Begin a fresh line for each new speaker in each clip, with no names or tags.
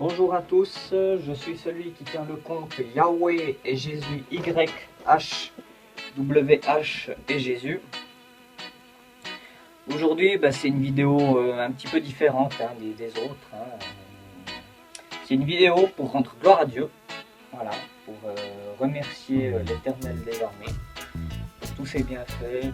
Bonjour à tous, je suis celui qui tient le compte Yahweh et Jésus YHWH et Jésus. Aujourd'hui, c'est une vidéo un petit peu différente des autres. C'est une vidéo pour rendre gloire à Dieu, voilà, pour remercier l'Éternel des armées pour tous ses bienfaits,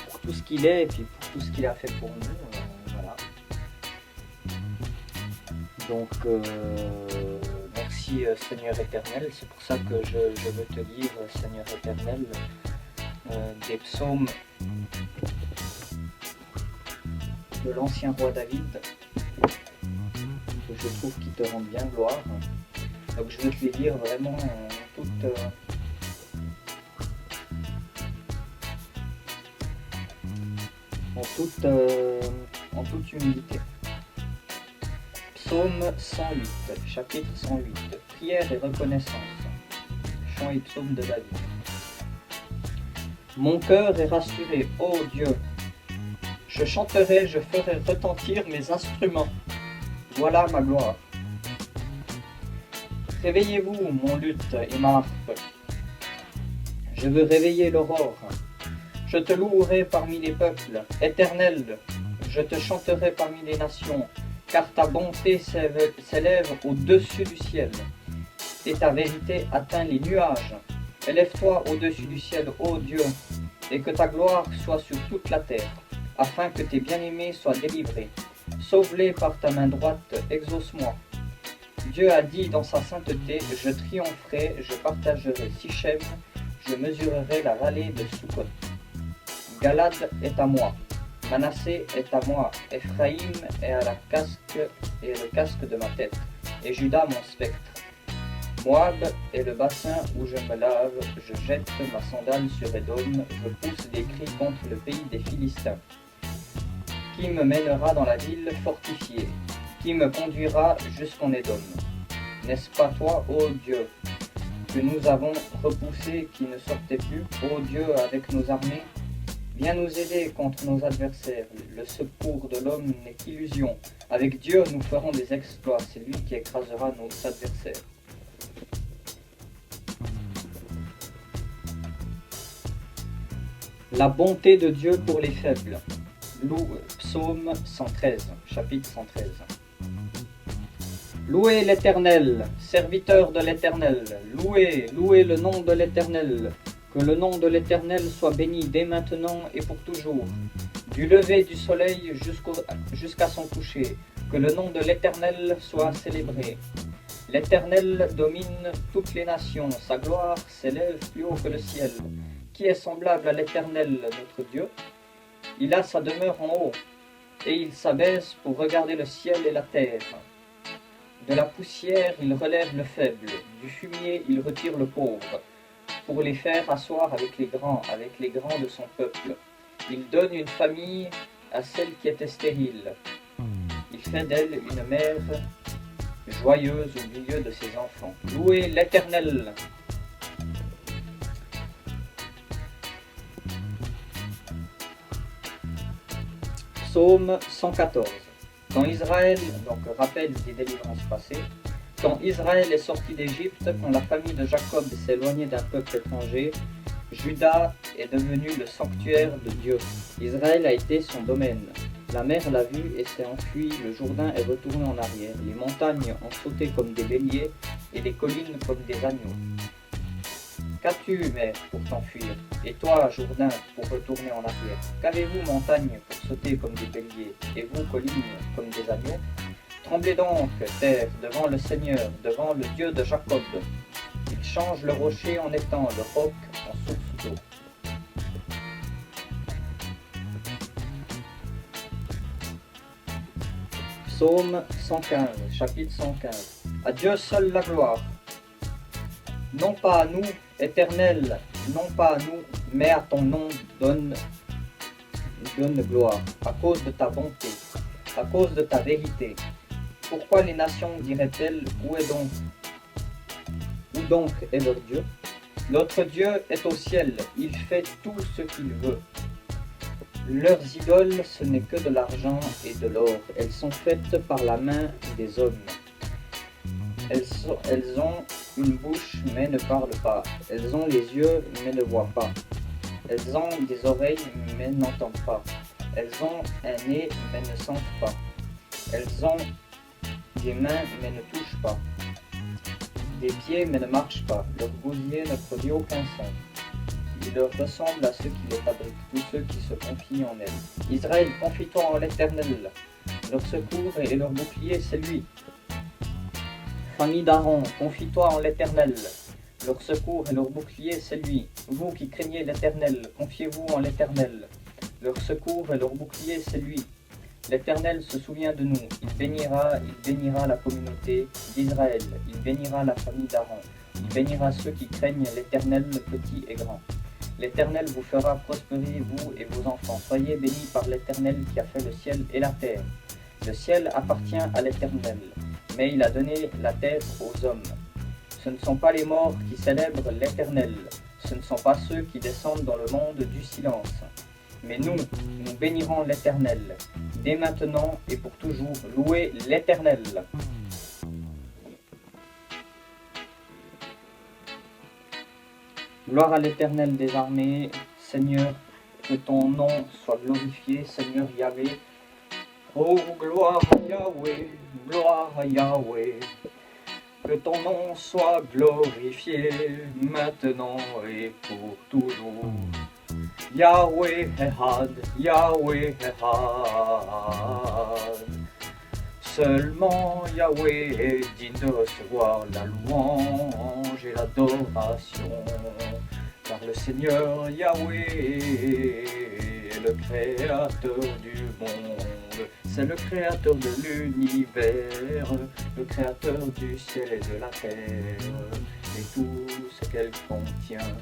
pour tout ce qu'il est et puis pour tout ce qu'il a fait pour nous. Voilà. Donc, merci Seigneur éternel, c'est pour ça que je veux te lire, Seigneur éternel, des psaumes de l'ancien roi David, que je trouve qui te rendent bien gloire. Donc je veux te les lire vraiment en toute humilité. Psaume 108, chapitre 108, prière et reconnaissance, chant et psaume de David. Mon cœur est rassuré, ô Dieu, je chanterai, je ferai retentir mes instruments, voilà ma gloire. Réveillez-vous, mon luth et ma harpe, je veux réveiller l'aurore, je te louerai parmi les peuples, éternel, je te chanterai parmi les nations, car ta bonté s'élève au-dessus du ciel, et ta vérité atteint les nuages. Élève-toi au-dessus du ciel, ô Dieu, et que ta gloire soit sur toute la terre, afin que tes bien-aimés soient délivrés. Sauve-les par ta main droite, exauce-moi. Dieu a dit dans sa sainteté, je triompherai, je partagerai Sichem, je mesurerai la vallée de Sukkot. Galad est à moi. Manassé est à moi, Ephraïm est le casque de ma tête, et Juda mon spectre. Moab est le bassin où je me lave, je jette ma sandale sur Édom, je pousse des cris contre le pays des Philistins. Qui me mènera dans la ville fortifiée? Qui me conduira jusqu'en Édom? N'est-ce pas toi, ô Dieu, que nous avons repoussé, qui ne sortait plus, ô Dieu, avec nos armées? Viens nous aider contre nos adversaires. Le secours de l'homme n'est qu'illusion. Avec Dieu, nous ferons des exploits. C'est lui qui écrasera nos adversaires. La bonté de Dieu pour les faibles. Psaume 113, chapitre 113. Louez l'Éternel, serviteur de l'Éternel. Louez le nom de l'Éternel. Que le nom de l'Éternel soit béni dès maintenant et pour toujours, du lever du soleil jusqu'à son coucher, que le nom de l'Éternel soit célébré. L'Éternel domine toutes les nations, sa gloire s'élève plus haut que le ciel. Qui est semblable à l'Éternel, notre Dieu? Il a sa demeure en haut, et il s'abaisse pour regarder le ciel et la terre. De la poussière, il relève le faible, du fumier, il retire le pauvre, pour les faire asseoir avec les grands de son peuple. Il donne une famille à celle qui était stérile. Il fait d'elle une mère joyeuse au milieu de ses enfants. Louez l'Éternel! Psaume 114. Quand Israël, donc rappel des délivrances passées, quand Israël est sorti d'Égypte, quand la famille de Jacob s'est éloignée d'un peuple étranger, Juda est devenu le sanctuaire de Dieu. Israël a été son domaine. La mer l'a vu et s'est enfuie, le Jourdain est retourné en arrière. Les montagnes ont sauté comme des béliers et les collines comme des agneaux. Qu'as-tu, mer, pour t'enfuir? Et toi, Jourdain, pour retourner en arrière? Qu'avez-vous, montagne, pour sauter comme des béliers, et vous, collines, comme des agneaux? Tremblez donc, terre, devant le Seigneur, devant le Dieu de Jacob. Il change le rocher en étang, le roc en source d'eau. Psaume 115, chapitre 115. À Dieu seul la gloire. Non pas à nous, Éternel, non pas à nous, mais à ton nom donne gloire, à cause de ta bonté, à cause de ta vérité. Pourquoi les nations diraient-elles, où donc est leur Dieu? Notre Dieu est au ciel, il fait tout ce qu'il veut. Leurs idoles, ce n'est que de l'argent et de l'or. Elles sont faites par la main des hommes. Elles ont une bouche mais ne parlent pas. Elles ont les yeux mais ne voient pas. Elles ont des oreilles mais n'entendent pas. Elles ont un nez mais ne sentent pas. Elles ont des mains mais ne touchent pas. Des pieds mais ne marchent pas. Leur gosier ne produit aucun son. Il leur ressemble à ceux qui les fabriquent, tous ceux qui se confient en elles. Israël, confie-toi en l'Éternel. Leur secours et leur bouclier, c'est lui. Famille d'Aaron, confie-toi en l'Éternel. Leur secours et leur bouclier, c'est lui. Vous qui craignez l'Éternel, confiez-vous en l'Éternel. Leur secours et leur bouclier, c'est lui. L'Éternel se souvient de nous. Il bénira la communauté d'Israël. Il bénira la famille d'Aaron. Il bénira ceux qui craignent l'Éternel, petits et grands. L'Éternel vous fera prospérer, vous et vos enfants. Soyez bénis par l'Éternel qui a fait le ciel et la terre. Le ciel appartient à l'Éternel, mais il a donné la terre aux hommes. Ce ne sont pas les morts qui célèbrent l'Éternel, ce ne sont pas ceux qui descendent dans le monde du silence. Mais nous bénirons l'Éternel, dès maintenant et pour toujours. Louez l'Éternel. Gloire à l'Éternel des armées, Seigneur, que ton nom soit glorifié, Seigneur Yahvé. Oh, gloire à Yahvé, gloire à Yahvé. Que ton nom soit glorifié, maintenant et pour toujours. Yahweh Ehad, Yahweh Ehad. Seulement Yahweh est digne de recevoir la louange et l'adoration, car le Seigneur Yahweh est le créateur du monde, c'est le créateur de l'univers, le créateur du ciel et de la terre, et tout ce qu'elle contient.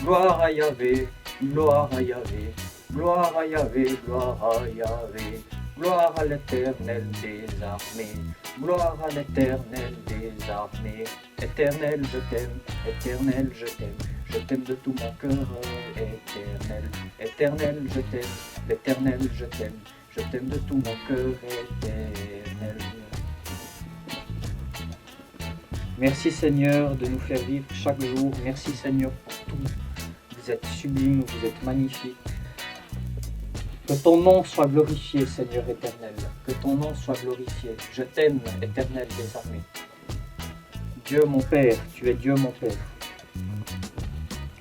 Gloire à Yahvé, gloire à Yahvé, gloire à Yahvé, gloire à Yahvé. Gloire à l'Éternel des armées, gloire à l'Éternel des armées. Éternel, je t'aime, Éternel, je t'aime de tout mon cœur, Éternel. Éternel, je t'aime, l'Éternel, je t'aime de tout mon cœur, Éternel. Merci Seigneur de nous faire vivre chaque jour, merci Seigneur pour tout. Vous êtes sublime, vous êtes magnifique. Que ton nom soit glorifié, Seigneur éternel. Que ton nom soit glorifié. Je t'aime, Éternel des armées. Dieu mon Père, tu es Dieu mon Père.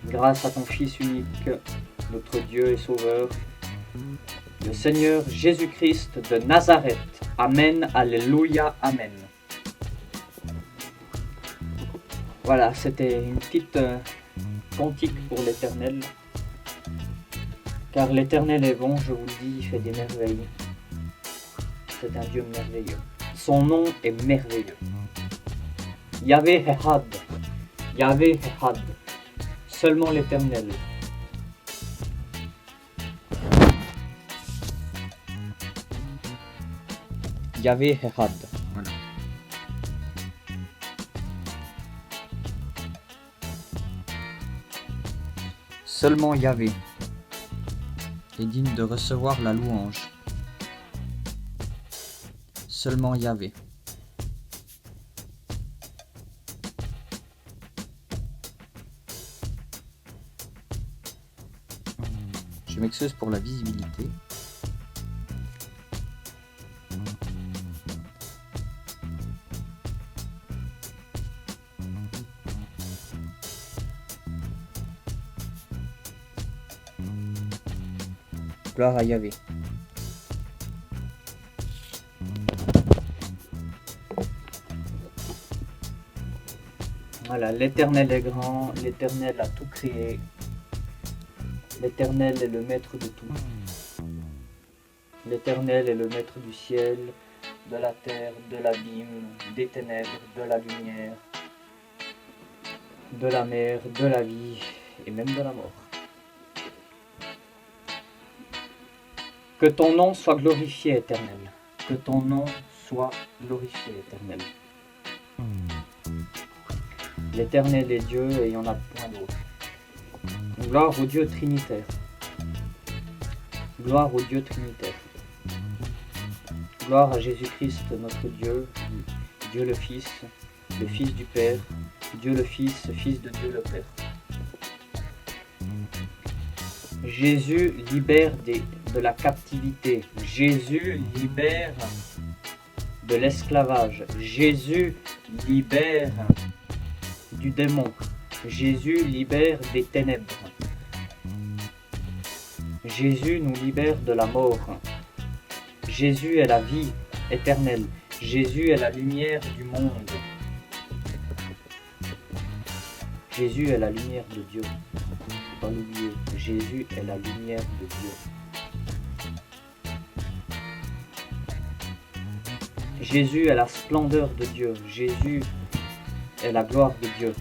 Grâce à ton Fils unique, notre Dieu et Sauveur, le Seigneur Jésus-Christ de Nazareth. Amen, alléluia, amen. Voilà, c'était une petite cantique pour l'Éternel. Car l'Éternel est bon, je vous le dis, il fait des merveilles. C'est un Dieu merveilleux. Son nom est merveilleux. Yahvé Ehad. Yahvé Ehad. Seulement l'Éternel. Yahvé Ehad. Voilà. Seulement Yahvé est digne de recevoir la louange. Seulement Yahvé. Je m'excuse pour la visibilité. Gloire à Yahvé. Voilà, l'Éternel est grand, l'Éternel a tout créé. L'Éternel est le maître de tout. L'Éternel est le maître du ciel, de la terre, de l'abîme, des ténèbres, de la lumière, de la mer, de la vie et même de la mort. Que ton nom soit glorifié, Éternel. Que ton nom soit glorifié, Éternel. L'Éternel est Dieu et il n'y en a point d'autre. Gloire au Dieu Trinitaire. Gloire au Dieu Trinitaire. Gloire à Jésus-Christ, notre Dieu, Dieu le Fils du Père, Dieu le Fils, Fils de Dieu le Père. Jésus libère de la captivité. Jésus libère de l'esclavage. Jésus libère du démon. Jésus libère des ténèbres. Jésus nous libère de la mort. Jésus est la vie éternelle. Jésus est la lumière du monde. Jésus est la lumière de Dieu. Faut pas l'oublier. Jésus est la lumière de Dieu. Jésus est la splendeur de Dieu. Jésus est la gloire de Dieu.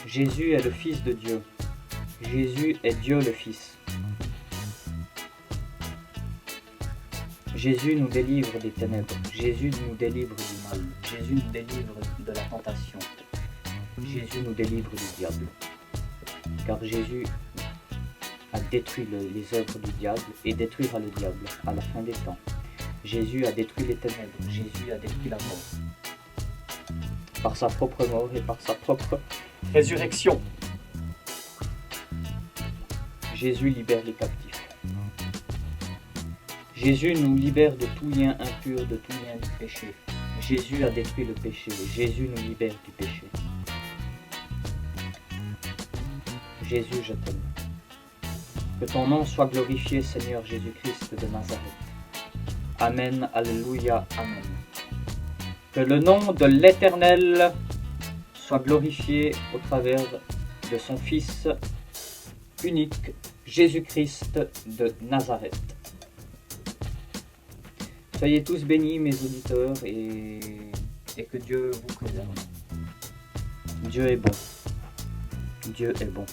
Jésus est le Fils de Dieu. Jésus est Dieu le Fils. Jésus nous délivre des ténèbres. Jésus nous délivre du mal. Jésus nous délivre de la tentation. Jésus nous délivre du diable. Car Jésus a détruit les œuvres du diable et détruira le diable à la fin des temps. Jésus a détruit les ténèbres. Jésus a détruit la mort. Par sa propre mort et par sa propre résurrection. Jésus libère les captifs. Jésus nous libère de tout lien impur, de tout lien du péché. Jésus a détruit le péché. Jésus nous libère du péché. Jésus, je t'aime. Que ton nom soit glorifié, Seigneur Jésus-Christ de Nazareth. Amen, Alléluia, Amen. Que le nom de l'Éternel soit glorifié au travers de son Fils unique, Jésus-Christ de Nazareth. Soyez tous bénis, mes auditeurs, et que Dieu vous préserve. Dieu est bon. Dieu est bon.